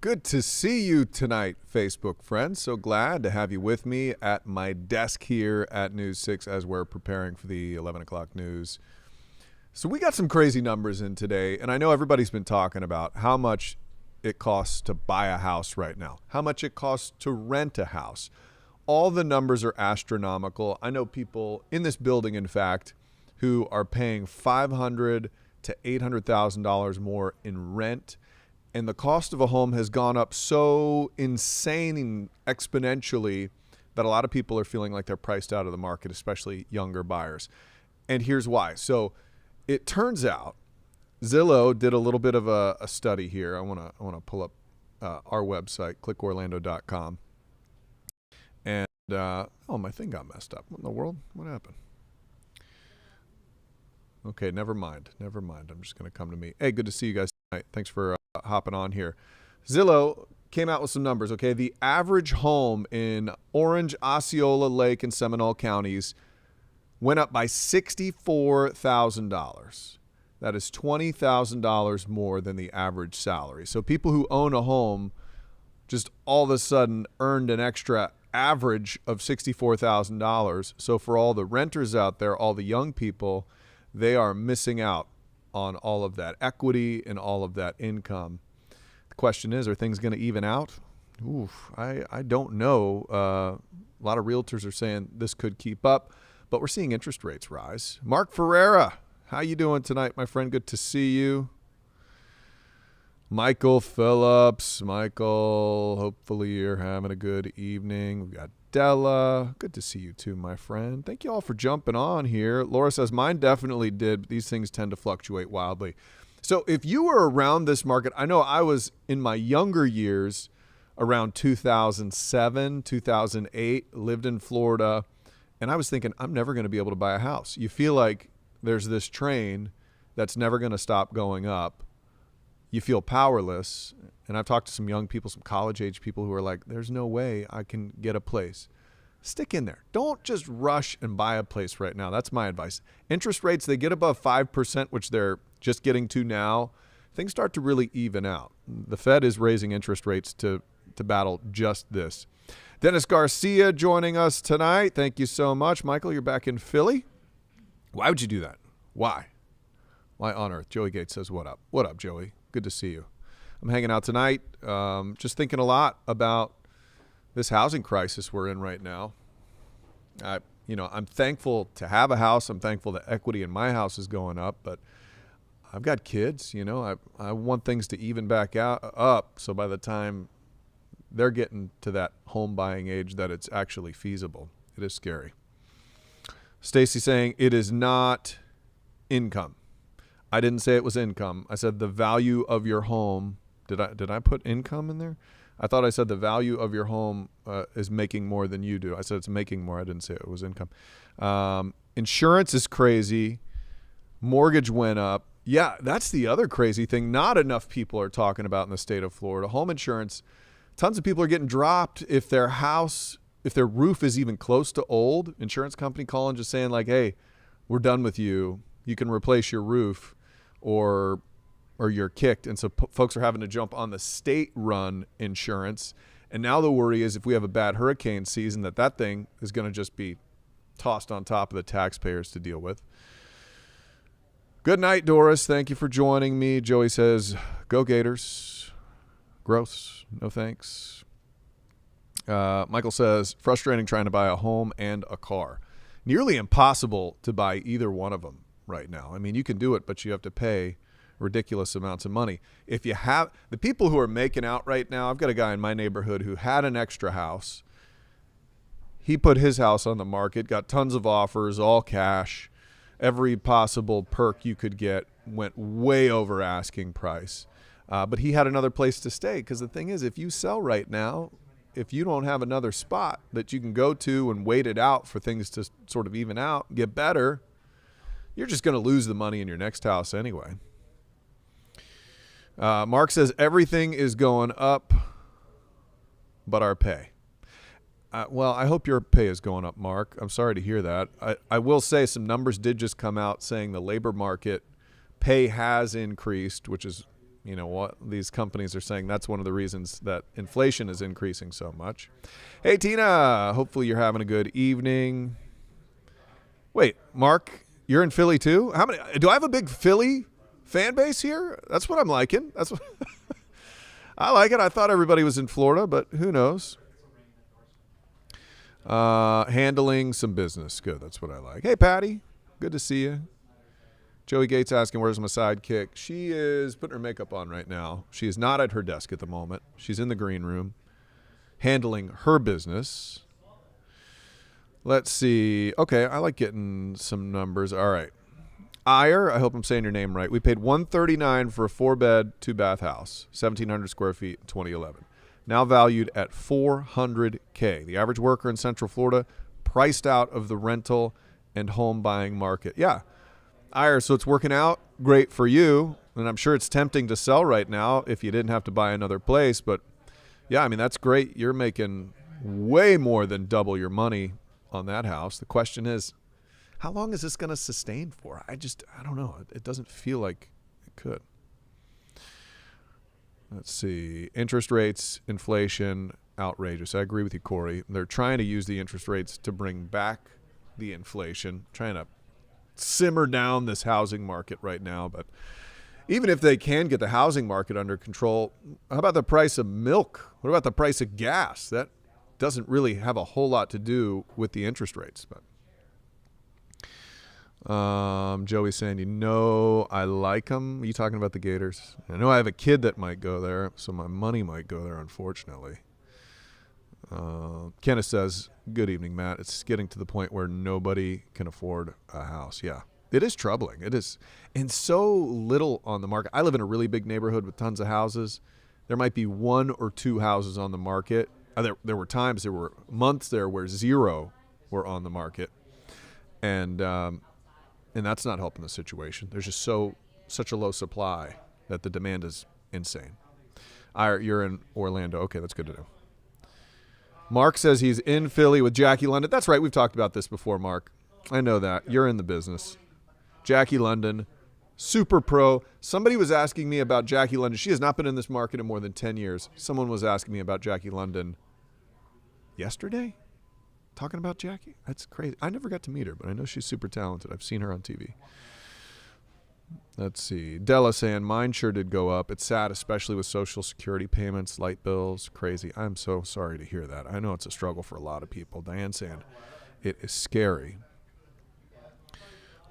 Good to see you tonight, Facebook friends. So glad to have you with me at my desk here at News 6 as we're preparing for the 11 o'clock news. So we got some crazy numbers in today, and I know everybody's been talking about how much it costs to buy a house right now, how much it costs to rent a house. All the numbers are astronomical. I know people in this building, in fact, who are paying $500,000 to $800,000 more in rent. And the cost of a home has gone up so insane exponentially that a lot of people are feeling like they're priced out of the market, especially younger buyers. And here's why. So it turns out Zillow did a little bit of a study here. I want to pull up our website, clickorlando.com. And my thing got messed up. What in the world? What happened? Okay, never mind. I'm just going to come to me. Hey, good to see you guys tonight. Thanks for hopping on here. Zillow came out with some numbers, okay? The average home in Orange, Osceola, Lake, and Seminole counties went up by $64,000. That is $20,000 more than the average salary. So people who own a home just all of a sudden earned an extra average of $64,000. So for all the renters out there, all the young people, they are missing out on all of that equity and all of that income. The question is, are things going to even out? I don't know. A lot of realtors are saying this could keep up, but we're seeing interest rates rise. Mark Ferreira, how you doing tonight, my friend? Good to see you. Michael Phillips. Michael, hopefully you're having a good evening. We've got Della. Good to see you too, my friend. Thank you all for jumping on here. Laura says, mine definitely did, but these things tend to fluctuate wildly. So if you were around this market, I know I was in my younger years around 2007, 2008, lived in Florida, and I was thinking, I'm never going to be able to buy a house. You feel like there's this train that's never going to stop going up. You feel powerless. And I've talked to some young people, some college age people who are like, there's no way I can get a place. Stick in there. Don't just rush and buy a place right now. That's my advice. Interest rates, they get above 5%, which they're just getting to now. Things start to really even out. The Fed is raising interest rates to battle just this. Dennis Garcia joining us tonight. Thank you so much. Michael, you're back in Philly. Why would you do that? Why? Why on earth? Joey Gates says, what up? What up, Joey? Good to see you. I'm hanging out tonight, just thinking a lot about this housing crisis we're in right now. I'm thankful to have a house. I'm thankful that equity in my house is going up, but I've got kids. I want things to even back up, so by the time they're getting to that home buying age that it's actually feasible. It is scary. Stacy saying it is not income. I didn't say it was income. I said the value of your home. Did I put income in there? I thought I said the value of your home is making more than you do. I said it's making more. I didn't say it was income. Insurance is crazy. Mortgage went up. Yeah, that's the other crazy thing. Not enough people are talking about in the state of Florida. Home insurance, tons of people are getting dropped if their roof is even close to old. Insurance company calling just saying like, hey, we're done with you. You can replace your roof or you're kicked. And so folks are having to jump on the state-run insurance. And now the worry is if we have a bad hurricane season, that thing is going to just be tossed on top of the taxpayers to deal with. Good night, Doris. Thank you for joining me. Joey says, go Gators. Gross. No thanks. Michael says, frustrating trying to buy a home and a car. Nearly impossible to buy either one of them right now. I mean, you can do it, but you have to pay ridiculous amounts of money. If you have the people who are making out right now, I've got a guy in my neighborhood who had an extra house. He put his house on the market, got tons of offers, all cash. Every possible perk you could get went way over asking price. But he had another place to stay because the thing is, if you sell right now, if you don't have another spot that you can go to and wait it out for things to sort of even out, get better, you're just going to lose the money in your next house anyway. Mark says everything is going up but our pay. Well, I hope your pay is going up, Mark. I'm sorry to hear that. I will say some numbers did just come out saying the labor market pay has increased, which is You know what? These companies are saying that's one of the reasons that inflation is increasing so much. Hey, Tina. Hopefully you're having a good evening. Wait, Mark, you're in Philly too? How many? Do I have a big Philly fan base here? That's what I'm liking. That's what I like it. I thought everybody was in Florida, but who knows? Handling some business. Good. That's what I like. Hey, Patty. Good to see you. Joey Gates asking, where's my sidekick? She is putting her makeup on right now. She is not at her desk at the moment. She's in the green room handling her business. Let's see. Okay, I like getting some numbers. All right. Iyer, I hope I'm saying your name right. We paid $139 for a 4-bed, 2-bath house, 1,700 square feet in 2011. Now valued at $400K. The average worker in Central Florida priced out of the rental and home buying market. Yeah. Iyer, so it's working out great for you, and I'm sure it's tempting to sell right now if you didn't have to buy another place. But, yeah, I mean, that's great. You're making way more than double your money on that house. The question is, how long is this going to sustain for? I don't know. It doesn't feel like it could. Let's see. Interest rates, inflation, outrageous. I agree with you, Corey. They're trying to use the interest rates to bring back the inflation, trying to simmer down this housing market right now. But even if they can get the housing market under control, how about the price of milk? What about the price of gas? That doesn't really have a whole lot to do with the interest rates. But Joey's saying, I like them. Are you talking about the Gators? I know I have a kid that might go there, so my money might go there, unfortunately. Kenneth says, good evening, Matt. It's getting to the point where nobody can afford a house. Yeah, it is troubling. It is. And so little on the market. I live in a really big neighborhood with tons of houses. There might be 1 or 2 houses on the market. There were times, there were months there where 0 were on the market. And that's not helping the situation. There's just such a low supply that the demand is insane. You're in Orlando. Okay, that's good to know. Mark says he's in Philly with Jackie London. That's right. We've talked about this before, Mark. I know that. You're in the business. Jackie London, super pro. Somebody was asking me about Jackie London. She has not been in this market in more than 10 years. Someone was asking me about Jackie London yesterday, talking about Jackie. That's crazy. I never got to meet her, but I know she's super talented. I've seen her on TV. Let's see. Della saying, mine sure did go up. It's sad, especially with Social Security payments, light bills, crazy. I'm so sorry to hear that. I know it's a struggle for a lot of people. Diane saying, it is scary.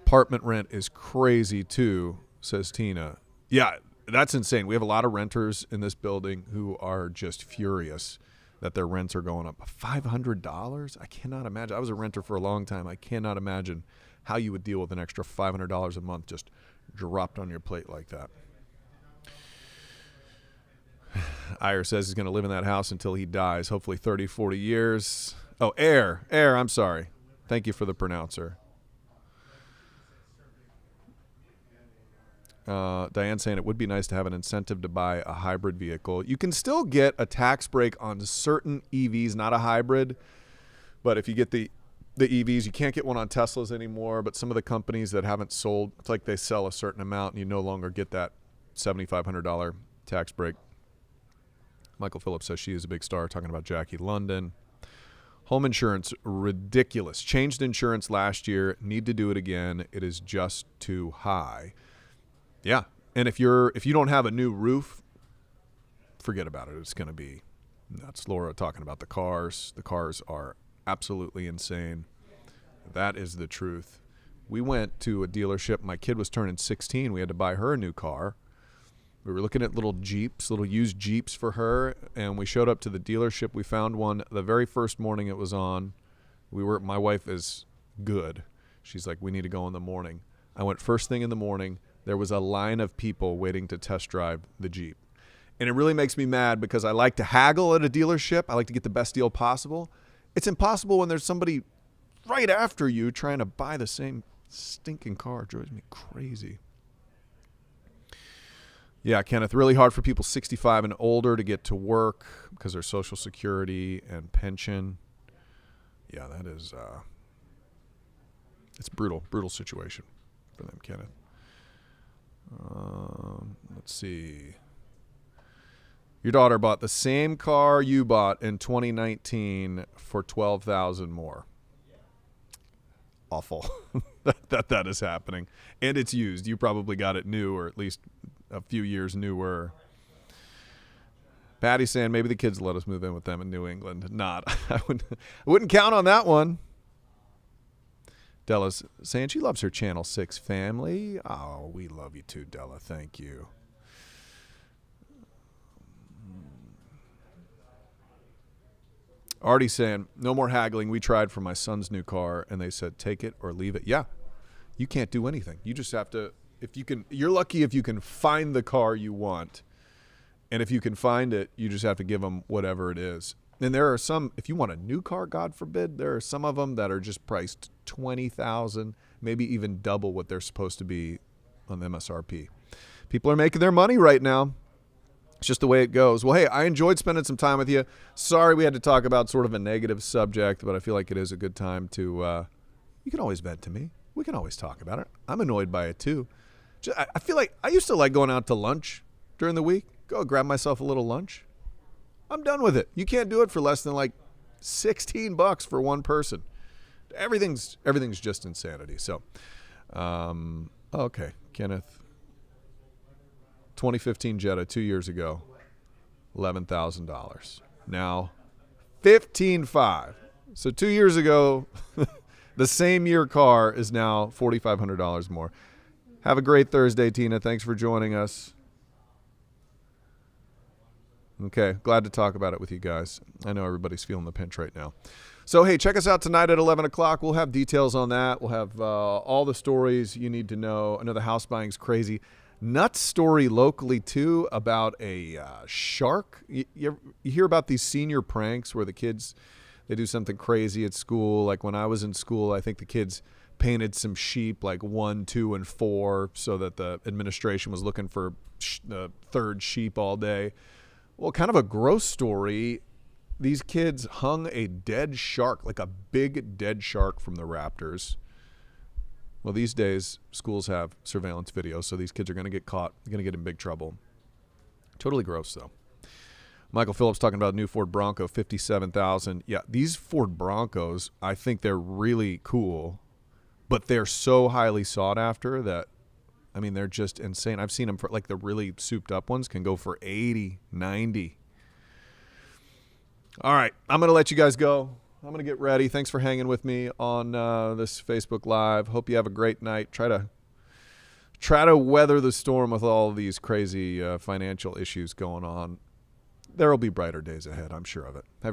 Apartment rent is crazy too, says Tina. Yeah, that's insane. We have a lot of renters in this building who are just furious that their rents are going up. $500? I cannot imagine. I was a renter for a long time. I cannot imagine how you would deal with an extra $500 a month just dropped on your plate like that. Iyer says he's going to live in that house until he dies, hopefully 30, 40 years. Oh, Air, I'm sorry. Thank you for the pronouncer. Diane saying it would be nice to have an incentive to buy a hybrid vehicle. You can still get a tax break on certain EVs, not a hybrid. But if you get the EVs, you can't get one on Teslas anymore. But some of the companies that haven't sold, it's like they sell a certain amount and you no longer get that $7,500 tax break. Michael Phillips says she is a big star, talking about Jackie London. Home insurance, ridiculous. Changed insurance last year. Need to do it again. It is just too high. Yeah, and if you don't have a new roof, forget about it. It's going to be nuts. Laura talking about the cars. The cars are absolutely insane. That is the truth. We went to a dealership. My kid was turning 16. We had to buy her a new car. We were looking at little Jeeps, little used Jeeps for her, and we showed up to the dealership. We found one the very first morning it was on. My wife is good. She's like, we need to go in the morning. I went first thing in the morning. There was a line of people waiting to test drive the Jeep. And it really makes me mad because I like to haggle at a dealership. I like to get the best deal possible. It's impossible when there's somebody right after you trying to buy the same stinking car. It drives me crazy. Yeah, Kenneth, really hard for people 65 and older to get to work because their Social Security and pension. Yeah, that is, it's brutal situation for them, Kenneth. Let's see. Your daughter bought the same car you bought in 2019 for $12,000 more. Awful. that is happening. And it's used. You probably got it new, or at least a few years newer. Patty's saying maybe the kids let us move in with them in New England. Not. I wouldn't count on that one. Della's saying she loves her Channel 6 family. Oh, we love you too, Della. Thank you. Artie saying, no more haggling. We tried for my son's new car, and they said, take it or leave it. Yeah, you can't do anything. You just have to, if you can, you're lucky if you can find the car you want. And if you can find it, you just have to give them whatever it is. And there are some, if you want a new car, God forbid, there are some of them that are just priced $20,000, maybe even double what they're supposed to be on the MSRP. People are making their money right now. It's just the way it goes. Well, hey, I enjoyed spending some time with you. Sorry we had to talk about sort of a negative subject, but I feel like it is a good time to, you can always vent to me. We can always talk about it. I'm annoyed by it too. I feel like I used to like going out to lunch during the week. Go grab myself a little lunch. I'm done with it. You can't do it for less than like $16 for one person. Everything's just insanity. So, okay, Kenneth. 2015 Jetta 2 years ago, $11,000. Now, $15,500. So 2 years ago, the same year car is now $4,500 more. Have a great Thursday, Tina. Thanks for joining us. Okay, glad to talk about it with you guys. I know everybody's feeling the pinch right now. So, hey, check us out tonight at 11 o'clock. We'll have details on that. We'll have all the stories you need to know. I know the house buying's crazy. Nuts story locally, too, about a shark. You hear about these senior pranks where the kids, they do something crazy at school. Like when I was in school, I think the kids painted some sheep like 1, 2, and 4 so that the administration was looking for the third sheep all day. Well, kind of a gross story. These kids hung a dead shark, like a big dead shark from the Raptors. Well, these days, schools have surveillance video, so these kids are going to get caught, going to get in big trouble. Totally gross, though. Michael Phillips talking about a new Ford Bronco, $57,000. Yeah, these Ford Broncos, I think they're really cool, but they're so highly sought after that, I mean, they're just insane. I've seen them for, like, the really souped up ones can go for 80, 90. All right, I'm going to let you guys go. I'm going to get ready. Thanks for hanging with me on this Facebook Live. Hope you have a great night. Try to weather the storm with all of these crazy financial issues going on. There will be brighter days ahead, I'm sure of it. Have yourself